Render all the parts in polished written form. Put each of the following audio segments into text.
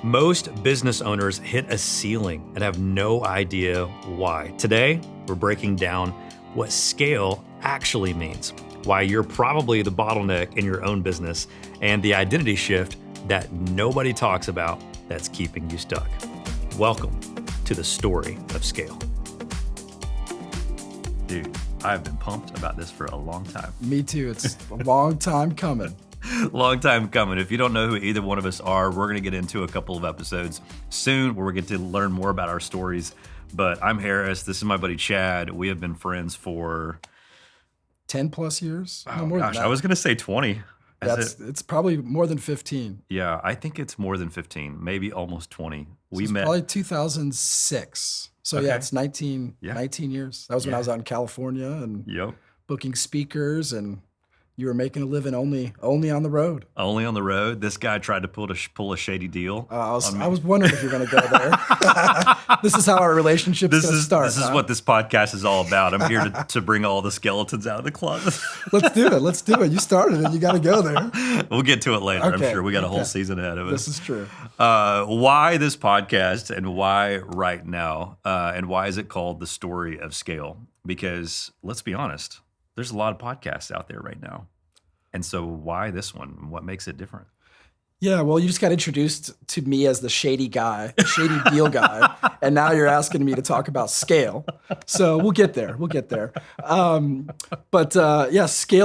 Most business owners hit a ceiling and have no idea why. Today, we're breaking down what scale actually means, why you're probably the bottleneck in your own business, and the identity shift that nobody talks about that's keeping you stuck. Welcome to the story of scale. Dude, I've been pumped about this for a long time. Me too. It's a long time coming. Long time coming. If you don't know who either one of us are, we're going to get into a couple of episodes soon where we get to learn more about our stories. But I'm Harris. This is my buddy Chad. We have been friends for 10 plus years? Oh, no, more gosh, than that. I was going to say 20. It's probably more than 15. Yeah, I think it's more than 15, maybe almost 20. We met probably 2006. So okay. Yeah, it's 19 years. That was when I was out in California and booking speakers, and you were making a living only on the road. Only on the road. This guy tried to pull a shady deal. I was wondering if you're going to go there. This is how our relationship is going to start. This is what this podcast is all about. I'm here to bring all the skeletons out of the closet. Let's do it. You started it. You got to go there. We'll get to it later. Okay. I'm sure we got a whole season ahead of us. This is true. Why this podcast and why right now? And why is it called The Story of Scale? Because let's be honest, there's a lot of podcasts out there right now. And so why this one? What makes it different? Yeah, well, you just got introduced to me as the shady guy, shady deal guy. And now you're asking me to talk about scale. So we'll get there. Scale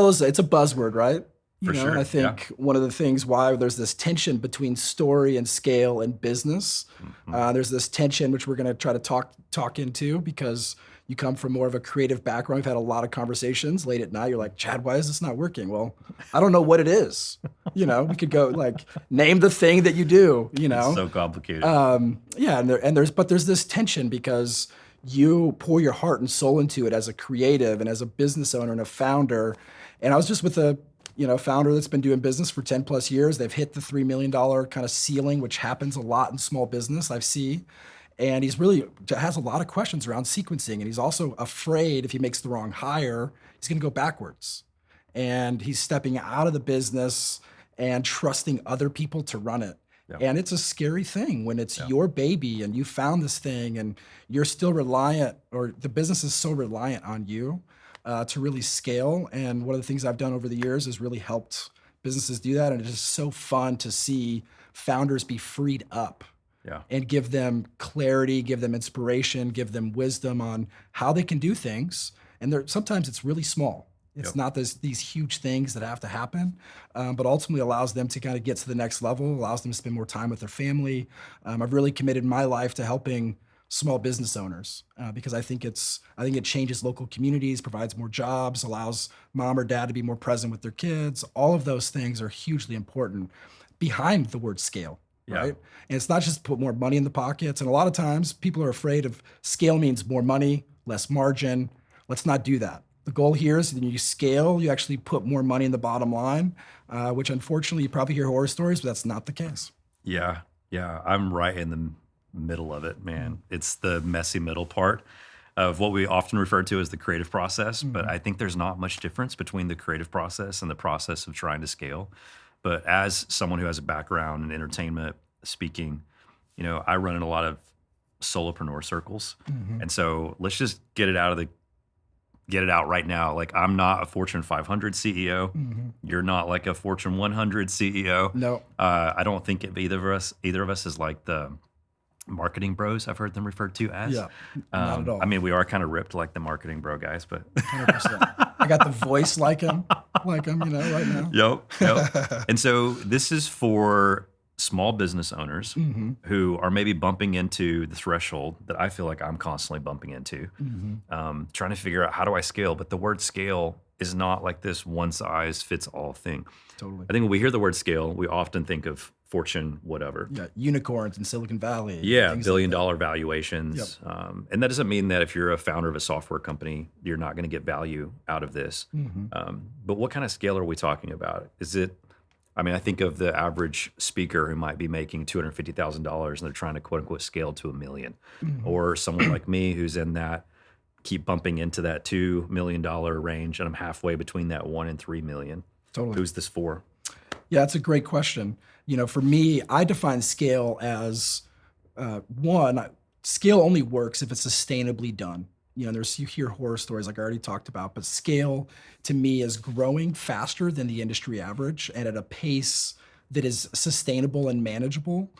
it's a buzzword, right? For sure. And I think one of the things why there's this tension between story and scale and business, there's this tension which we're going to try to talk into because you come from more of a creative background. We've had a lot of conversations late at night. You're like, Chad, why is this not working? Well, I don't know what it is. We could go like name the thing that you do. It's so complicated. There's this tension because you pour your heart and soul into it as a creative and as a business owner and a founder. And I was just with a founder that's been doing business for 10 plus years. They've hit the $3 million kind of ceiling, which happens a lot in small business, I see. And he's really has a lot of questions around sequencing. And he's also afraid if he makes the wrong hire, he's going to go backwards. And he's stepping out of the business and trusting other people to run it. Yeah. And it's a scary thing when it's your baby and you found this thing and you're still reliant, or the business is so reliant on you to really scale. And one of the things I've done over the years has really helped businesses do that. And it's just so fun to see founders be freed up. And give them clarity, give them inspiration, give them wisdom on how they can do things. And sometimes it's really small. It's not these huge things that have to happen, but ultimately allows them to kind of get to the next level, allows them to spend more time with their family. I've really committed my life to helping small business owners because I think it changes local communities, provides more jobs, allows mom or dad to be more present with their kids. All of those things are hugely important behind the word scale. Right. And it's not just put more money in the pockets. And a lot of times people are afraid of scale means more money, less margin. Let's not do that. The goal here is when you scale, you actually put more money in the bottom line, which unfortunately you probably hear horror stories, but that's not the case. Yeah. I'm right in the middle of it, man. It's the messy middle part of what we often refer to as the creative process. But I think there's not much difference between the creative process and the process of trying to scale. But as someone who has a background in entertainment, speaking, I run in a lot of solopreneur circles. And so let's just get it out right now. Like, I'm not a Fortune 500 CEO. You're not like a Fortune 100 CEO. No. I don't think either of us is like the marketing bros I've heard them referred to as. Yeah, not at all. I mean, we are kind of ripped like the marketing bro guys, but 100%. I got the voice like him, right now. Yep. And so this is for small business owners who are maybe bumping into the threshold that I feel like I'm constantly bumping into, trying to figure out how do I scale. But the word scale is not like this one size fits all thing. Totally. I think when we hear the word scale, we often think of Fortune whatever. Yeah, unicorns in Silicon Valley. Yeah, billion-dollar valuations. Yep. And that doesn't mean that if you're a founder of a software company, you're not going to get value out of this. But what kind of scale are we talking about? I think of the average speaker who might be making $250,000 and they're trying to quote unquote scale to $1 million. Or someone like me who's in that, keep bumping into that $2 million range, and I'm halfway between that 1 and 3 million. Totally. Who's this for? Yeah, that's a great question. For me, I define scale as one, scale only works if it's sustainably done. You hear horror stories like I already talked about, but scale to me is growing faster than the industry average and at a pace that is sustainable and manageable.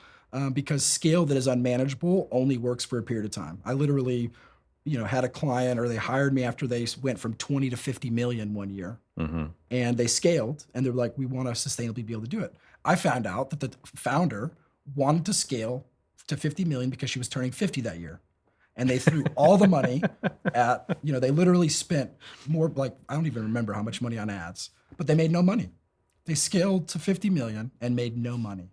Because scale that is unmanageable only works for a period of time. I literally, had a client or they hired me after they went from 20 to 50 million one year, Mm-hmm. and they scaled and they're like, we want to sustainably be able to do it. I found out that the founder wanted to scale to 50 million because she was turning 50 that year. And they threw all the money at, they literally spent more, like, I don't even remember how much money on ads, but they made no money. They scaled to 50 million and made no money.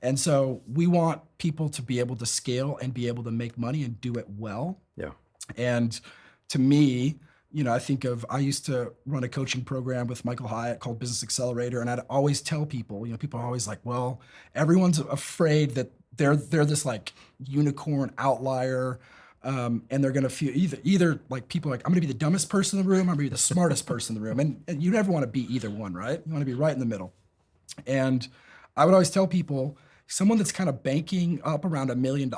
And so we want people to be able to scale and be able to make money and do it well. Yeah. And to me, I used to run a coaching program with Michael Hyatt called Business Accelerator. And I'd always tell people, people are always like, well, everyone's afraid that they're this like unicorn outlier. And they're going to feel either like people are like, I'm going to be the dumbest person in the room. I'm going to be the smartest person in the room. And you never want to be either one, right? You want to be right in the middle. And I would always tell people, someone that's kind of banking up around $1 million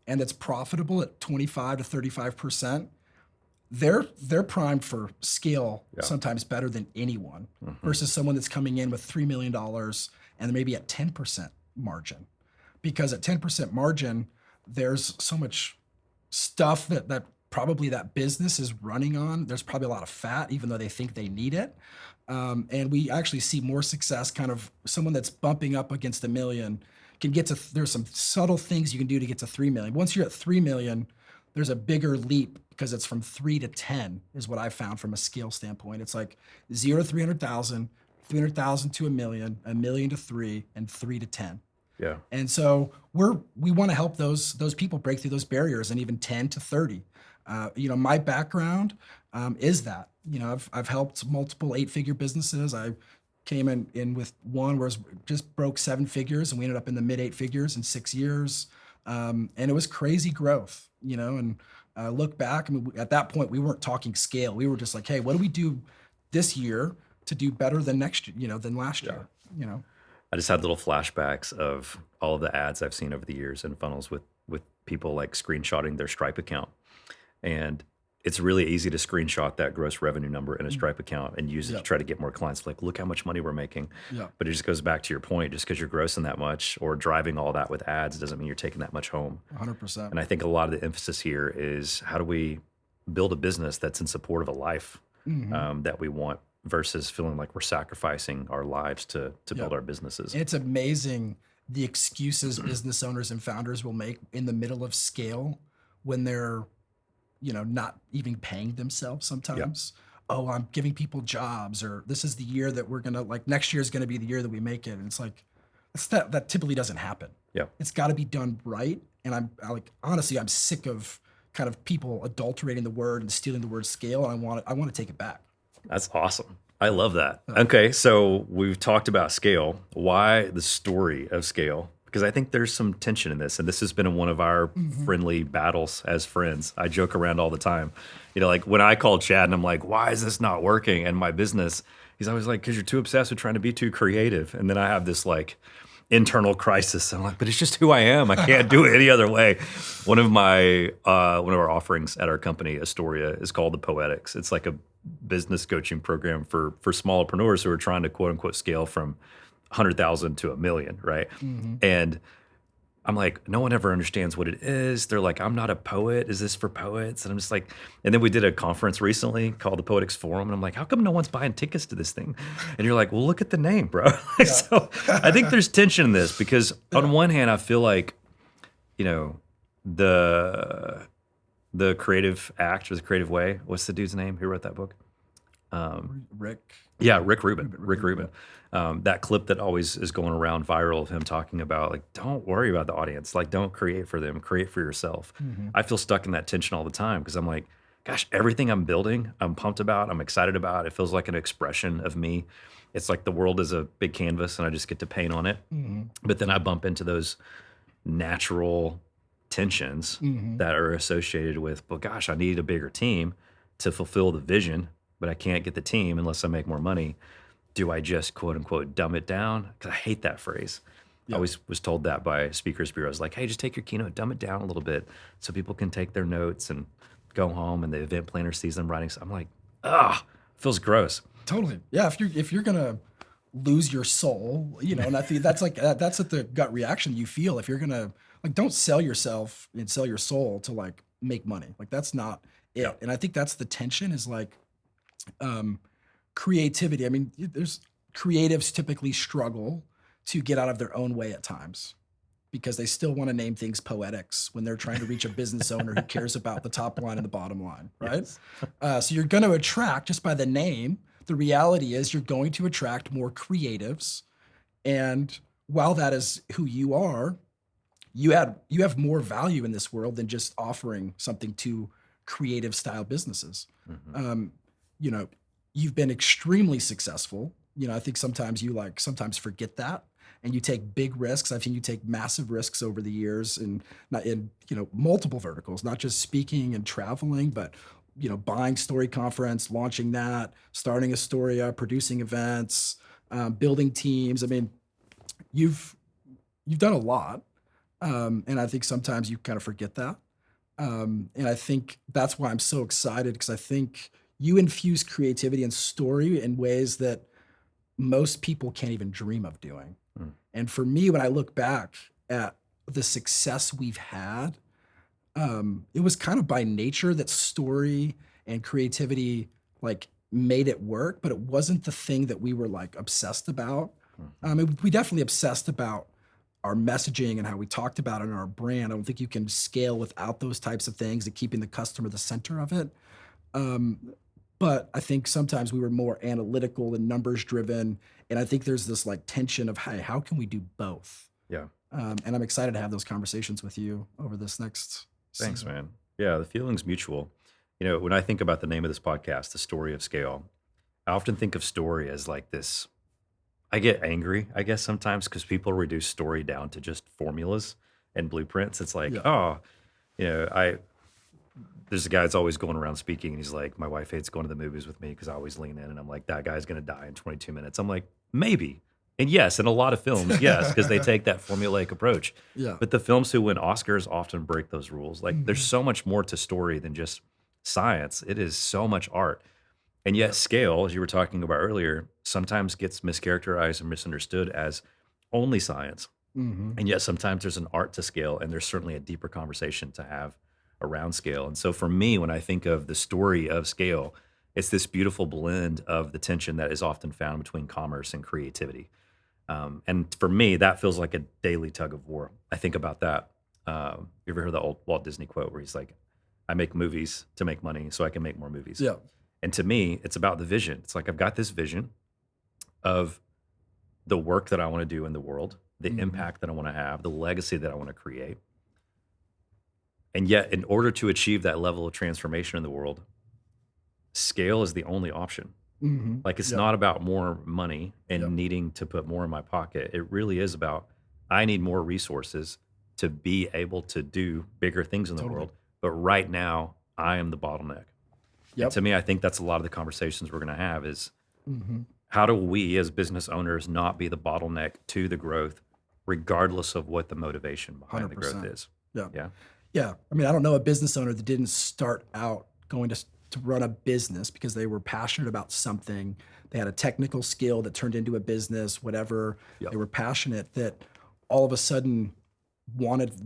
and that's profitable at 25 to 35%, they're primed for scale sometimes better than anyone versus someone that's coming in with $3 million and maybe at 10% margin. Because at 10% margin, there's so much stuff that probably that business is running on. There's probably a lot of fat, even though they think they need it. And we actually see more success, kind of someone that's bumping up against $1 million can get to, there's some subtle things you can do to get to 3 million. Once you're at 3 million, there's a bigger leap because it's from 3 to 10 is what I found from a scale standpoint. It's like 0 to 300,000, 300,000 to $1 million, $1 million to 3, and 3 to 10. Yeah. And so we want to help those people break through those barriers, and even 10 to 30. My background is that. I've helped multiple 8-figure businesses. I came in with one where it just broke 7 figures, and we ended up in the mid 8 figures in 6 years. And it was crazy growth, and look back, I mean, at that point we weren't talking scale. We were just like, hey, what do we do this year to do better than than last year? I just had little flashbacks of all of the ads I've seen over the years in funnels with people like screenshotting their Stripe account. And it's really easy to screenshot that gross revenue number in a Stripe account and use it to try to get more clients. Like, look how much money we're making. Yeah. But it just goes back to your point, just because you're grossing that much or driving all that with ads doesn't mean you're taking that much home. 100%. And I think a lot of the emphasis here is how do we build a business that's in support of a life that we want, versus feeling like we're sacrificing our lives to build our businesses. And it's amazing the excuses business owners and founders will make in the middle of scale when they're, not even paying themselves sometimes. Yeah. Oh, I'm giving people jobs, or this is the year that we're gonna, like, next year is gonna be the year that we make it. And it's like, that typically doesn't happen. Yeah. It's gotta be done right. And honestly, I'm sick of kind of people adulterating the word and stealing the word scale. And I want to take it back. That's awesome. I love that. Okay, so we've talked about scale. Why the story of scale? Because I think there's some tension in this, and this has been one of our friendly battles as friends. I joke around all the time. Like when I call Chad and I'm like, why is this not working? And my business, he's always like, because you're too obsessed with trying to be too creative. And then I have this like internal crisis. I'm like, but it's just who I am. I can't do it any other way. One of our offerings at our company, Istoria, is called the Poetics. It's like a business coaching program for smallpreneurs who are trying to quote unquote scale from 100,000 to 1 million, right? And I'm like, no one ever understands what it is. They're like, I'm not a poet. Is this for poets? And I'm just like, and then we did a conference recently called the Poetics Forum. And I'm like, how come no one's buying tickets to this thing? And you're like, well, look at the name, bro. So I think there's tension in this because on one hand, I feel like, the Creative Act or the Creative Way. What's the dude's name? Who wrote that book? Rick. Yeah, Rick Rubin. Rick Rubin. That clip that always is going around viral of him talking about, like, don't worry about the audience. Like, don't create for them. Create for yourself. I feel stuck in that tension all the time because I'm like, gosh, everything I'm building, I'm pumped about. I'm excited about. It feels like an expression of me. It's like the world is a big canvas and I just get to paint on it. But then I bump into those natural tensions that are associated with, well, gosh, I need a bigger team to fulfill the vision, but I can't get the team unless I make more money. do I just quote unquote dumb it down? Because I hate that phrase. I Yeah. always was told that by speakers bureaus, like, hey, just take your keynote, dumb it down a little bit so people can take their notes and go home and the event planner sees them writing. I'm like, ah, feels gross. Totally. Yeah. If you're gonna lose your soul, and I think that's like that's what the gut reaction you feel. If you're gonna like, don't sell yourself and sell your soul to like make money. Like that's not Yeah. it. And I think that's the tension is like um, creativity. I mean, there's creatives typically struggle to get out of their own way at times because they still want to name things poetics when they're trying to reach a business owner who cares about the top line and the bottom line, right? Yes. So you're going to attract just by the name. The reality is you're going to attract more creatives, and while that is who you are, you have more value in this world than just offering something to creative style businesses. Hmm. Um, you know, you've been extremely successful. I think sometimes you like sometimes forget that and you take big risks. I've seen you take massive risks over the years and not in, multiple verticals, not just speaking and traveling, but buying Story Conference, launching that, starting Istoria, producing events, building teams. I mean, you've you've done a lot, and I think sometimes you kind of forget that. And I think that's why I'm so excited because I think you infuse creativity and story in ways that most people can't even dream of doing. Mm. And for me, when I look back at the success we've had, it was kind of by nature that story and creativity like made it work, but it wasn't the thing that we were like obsessed about. Mhm. We definitely obsessed about our messaging and how we talked about it in our brand. I don't think you can scale without those types of things and keeping the customer the center of it. Um, but I think sometimes we were more analytical and numbers driven. And I think there's this like tension of, hey, how can we do both? Yeah. And I'm excited to have those conversations with you over this next Thanks, season. man. Yeah, the feeling's mutual. When I think about the name of this podcast, The Story of Scale, I often think of story as like this. I get angry, I guess, sometimes because people reduce story down to just formulas and blueprints. It's like, Yeah. oh, I there's a guy that's always going around speaking, and he's like, my wife hates going to the movies with me because I always lean in, and I'm like, that guy's gonna die in 22 minutes. I'm like, maybe, and yes, in a lot of films, yes, because they take that formulaic approach. Yeah. But the films who win Oscars often break those rules. Like, there's Mhm. so much more to story than just science. It is so much art. And yet, Yep. scale, as you were talking about earlier, sometimes gets mischaracterized and misunderstood as only science. Mhm. And yet, sometimes there's an art to scale, and there's certainly a deeper conversation to have around scale. And so, for me, when I think of the story of scale, it's this beautiful blend of the tension that is often found between commerce and creativity. And for me, that feels like a daily tug of war. I think about that. You ever heard the old Walt Disney quote where he's like, I make movies to make money so I can make more movies? Yeah. And to me, it's about the vision. It's like I've got this vision of the work that I want to do in the world, the Mhm. impact that I want to have, the legacy that I want to create. And yet, in order to achieve that level of transformation in the world, scale is the only option. Mhm. Like, it's Yep. not about more money Yep. and needing to put more in my pocket. It really is about I need more resources to be able to do bigger things in the Totally. world. But right now, I am the bottleneck. And Yep. to me, I think that's a lot of the conversations we're going to have is Mhm. how do we as business owners not be the bottleneck to the growth, regardless of what the motivation behind the growth 100%. is? Yeah. Yeah. Yeah. I mean, I don't know a business owner that didn't start out going to run a business because they were passionate about something. They had a technical skill that turned into a business, whatever. Yep. They were passionate that all of a sudden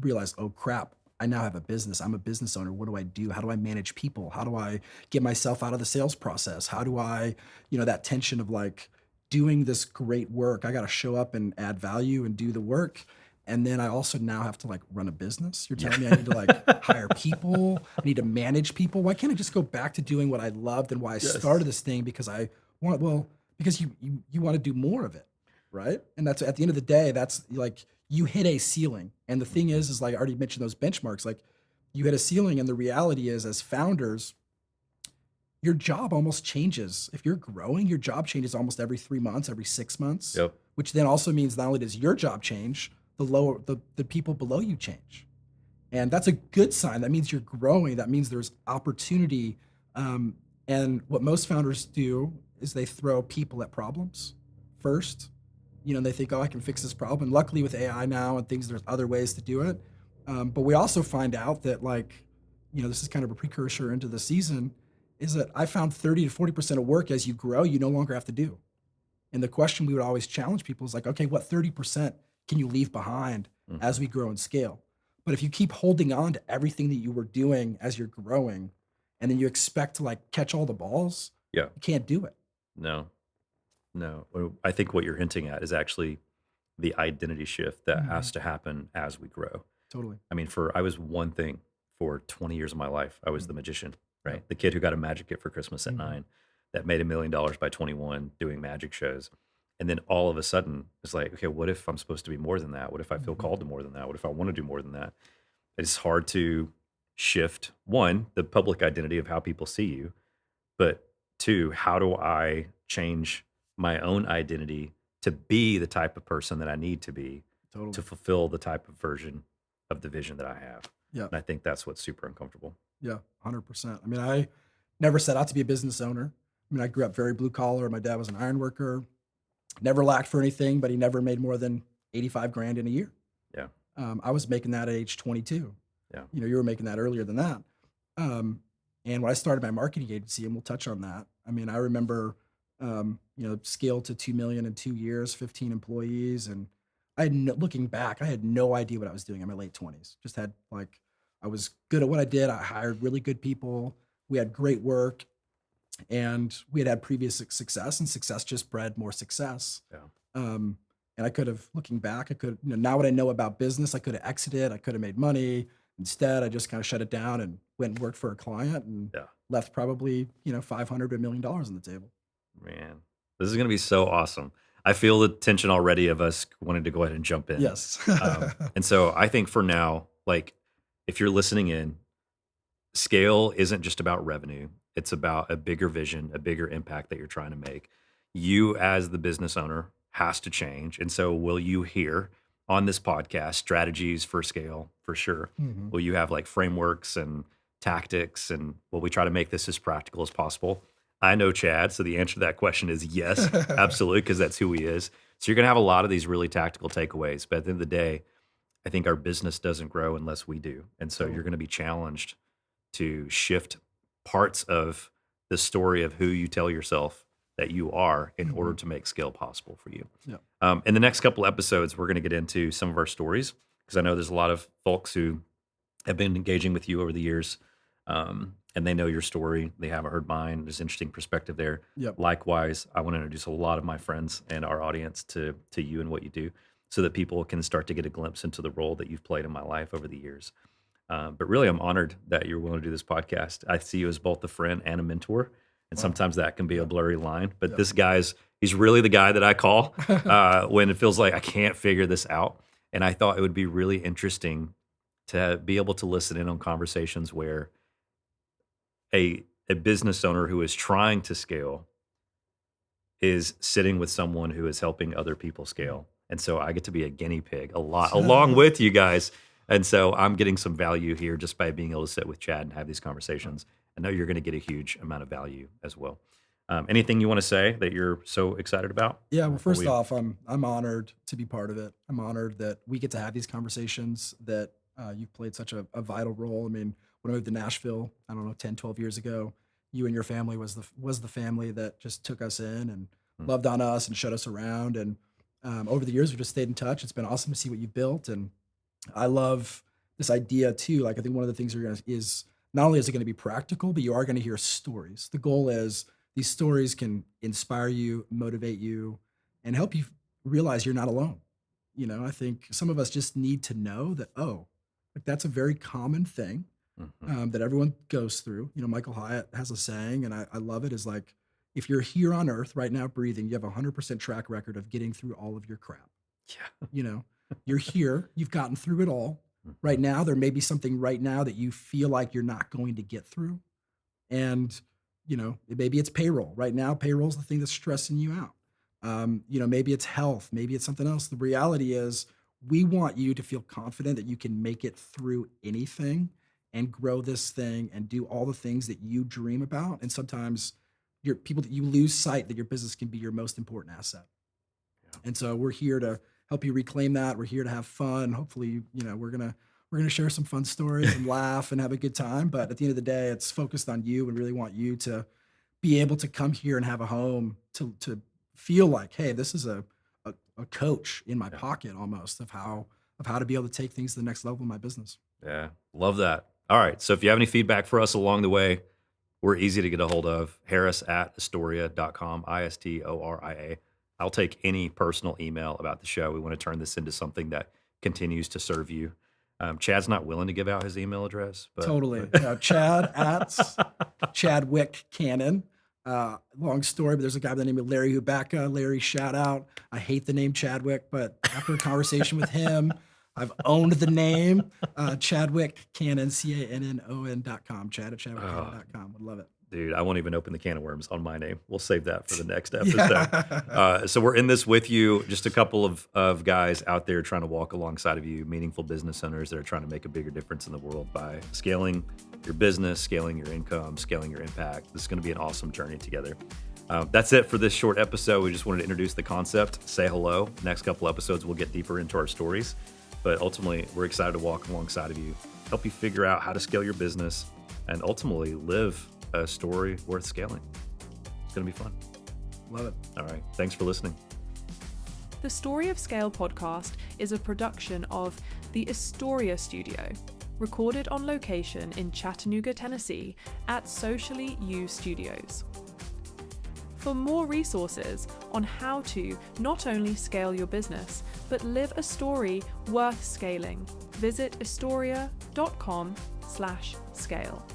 realized, oh crap, I now have a business. I'm a business owner. What do I do? How do I manage people? How do I get myself out of the sales process? How do I, that tension of like doing this great work? I got to show up and add value and do the work. And then I also now have to like run a business. You're telling me I need to like Yeah. hire people. I need to manage people. Why can't I just go back to doing what I loved and why I Yes. started this thing because I want, well, because you want to do more of it, right? And that's at the end of the day, that's like you hit a ceiling. And the thing Mhm. is like I already mentioned those benchmarks, like you hit a ceiling, and the reality is as founders, your job almost changes. If you're growing, your job changes almost every 3 months, every 6 months, Yep. which then also means not only does your job change, the people below you change. And that's a good sign. That means you're growing. That means there's opportunity. Um, and what most founders do is they throw people at problems first. And they think, oh, I can fix this problem. And luckily with AI now and things, there's other ways to do it. But we also find out that, like, this is kind of a precursor into the season, is that I found 30 to 40% of work as you grow, you no longer have to do. And the question we would always challenge people is like, okay, what 30% can you leave behind as Mhm. we grow and scale? But if you keep holding on to everything that you were doing as you're growing, and then you expect to like catch all the balls, Yeah. you can't do it. No, no. I think what you're hinting at is actually the identity shift that Mhm. has to happen as we grow. Totally. I mean, I was one thing for 20 years of my life. I was Mm. the magician, Yep. right? The kid who got a magic kit for Christmas at Mhm. 9 that made $1 million by 21 doing magic shows. And then all of a sudden, it's like, okay, what if I'm supposed to be more than that? What if I feel Mhm. called to more than that? What if I want to do more than that? It's hard to shift one, the public identity of how people see you, but two, how do I change my own identity to be the type of person that I need to be to Totally. fulfill the type of version of the vision that I have? Yeah. And I think that's what's super uncomfortable. Yeah. 100%. I mean, I never set out to be a business owner. I mean, I grew up very blue collar. My dad was an iron worker, never lacked for anything, but he never made more than 85 grand in a year. Yeah. I was making that at age 22. Yeah. You were making that earlier than that. And when I started my marketing agency, and we'll touch on that. I mean, I remember, scaled to 2 million in 2 years, 15 employees. And looking back, I had no idea what I was doing in my late 20s. Just had like, I was good at what I did. I hired really good people. We had great work, and we had previous success, and success just bred more success. Yeah. Um, and I could have, looking back, I could, now what I know about business, I could have exited, I could have made money. Instead, I just kind of shut it down and went and worked for a client and Yeah. left probably, 500 to $1 million on the table. Man, this is going to be so awesome. I feel the tension already of us wanting to go ahead and jump in. Yes. And so I think for now, like if you're listening in, scale isn't just about revenue. It's about a bigger vision, a bigger impact that you're trying to make. You as the business owner has to change. And so will you hear on this podcast strategies for scale for sure? Mhm. Will you have like frameworks and tactics and will we try to make this as practical as possible? I know Chad, so the answer to that question is yes, absolutely, because that's who he is. So you're going to have a lot of these really tactical takeaways, but at the end of the day, I think our business doesn't grow unless we do. And so you're Totally. going to be challenged to shift parts of the story of who you tell yourself that you are in order Mhm. to make scale possible for you. Yeah. In the next couple episodes, we're going to get into some of our stories because I know there's a lot of folks who have been engaging with you over the years, and they know your story. They haven't heard mine. There's interesting perspective there. Yep. Likewise, I want to introduce a lot of my friends and our audience to you and what you do, so that people can start to get a glimpse into the role that you've played in my life over the years. But really, I'm honored that you're willing to do this podcast. I see you as both a friend and a mentor, and Wow. sometimes that can be a Yep. blurry line. But Yep. this he's really the guy that I call when it feels like I can't figure this out. And I thought it would be really interesting to be able to listen in on conversations where a business owner who is trying to scale is sitting with someone who is helping other people scale. And so I get to be a guinea pig a lot along with you guys. And so I'm getting some value here just by being able to sit with Chad and have these conversations. I know you're going to get a huge amount of value as well. Anything you want to say that you're so excited about Yeah, well, before first we? off, I'm honored to be part of it. I'm honored that we get to have these conversations, that you've played such a vital role. I mean, when I moved to Nashville, I don't know, 10, 12 years ago, you and your family was the family that just took us in and Mm, loved on us and showed us around. And over the years, we've just stayed in touch. It's been awesome to see what you built. And I love this idea too. Like, I think one of the things is not only is it going to be practical, but you are going to hear stories. The goal is these stories can inspire you, motivate you, and help you realize you're not alone. I think some of us just need to know that, oh, like, that's a very common thing, mhm. that everyone goes through. Michael Hyatt has a saying, and I love it, is like, if you're here on earth right now breathing, you have a 100% track record of getting through all of your crap. Yeah. You know, you're here, you've gotten through it all. Mhm. Right now, there may be something right now that you feel like you're not going to get through. And, maybe it's payroll. Right now, payroll is the thing that's stressing you out. Maybe it's health, maybe it's something else. The reality is, we want you to feel confident that you can make it through anything and grow this thing and do all the things that you dream about. And sometimes your people that you lose sight that your business can be your most important asset. And so we're here to help you reclaim that. We're here to have fun. Hopefully, we're gonna share some fun stories and laugh and have a good time. But at the end of the day, it's focused on you and really want you to be able to come here and have a home to feel like, hey, this is a coach in my pocket almost of how to be able to take things to the next level in my business. Yeah, love that. All right, so if you have any feedback for us along the way, we're easy to get a hold of. Harris@istoria.com, Istoria. I'll take any personal email about the show. We want to turn this into something that continues to serve you. Chad's not willing to give out his email address, but Totally. Chad at Chadwick Cannon. Long story, but there's a guy by the name of Larry Hubaka. Larry, shout out. I hate the name Chadwick, but after a conversation with him, I've owned the name. Chadwick Cannon, CANNON.com. Chad at ChadwickCannon.com. Would love it. dude, I won't even open the can of worms on my name. We'll save that for the next Yeah. episode. So we're in this with you, just a couple of guys out there trying to walk alongside of you, meaningful business owners that are trying to make a bigger difference in the world by scaling your business, scaling your income, scaling your impact. This is going to be an awesome journey together. That's it for this short episode. We just wanted to introduce the concept, say hello. Next couple episodes, we'll get deeper into our stories. But ultimately, we're excited to walk alongside of you, help you figure out how to scale your business, and ultimately live a story worth scaling. It's going to be fun. Love it. All right. Thanks for listening. The Story of Scale podcast is a production of the Istoria Studio, recorded on location in Chattanooga, Tennessee at Socially You Studios. For more resources on how to not only scale your business, but live a story worth scaling, visit istoria.com/scale.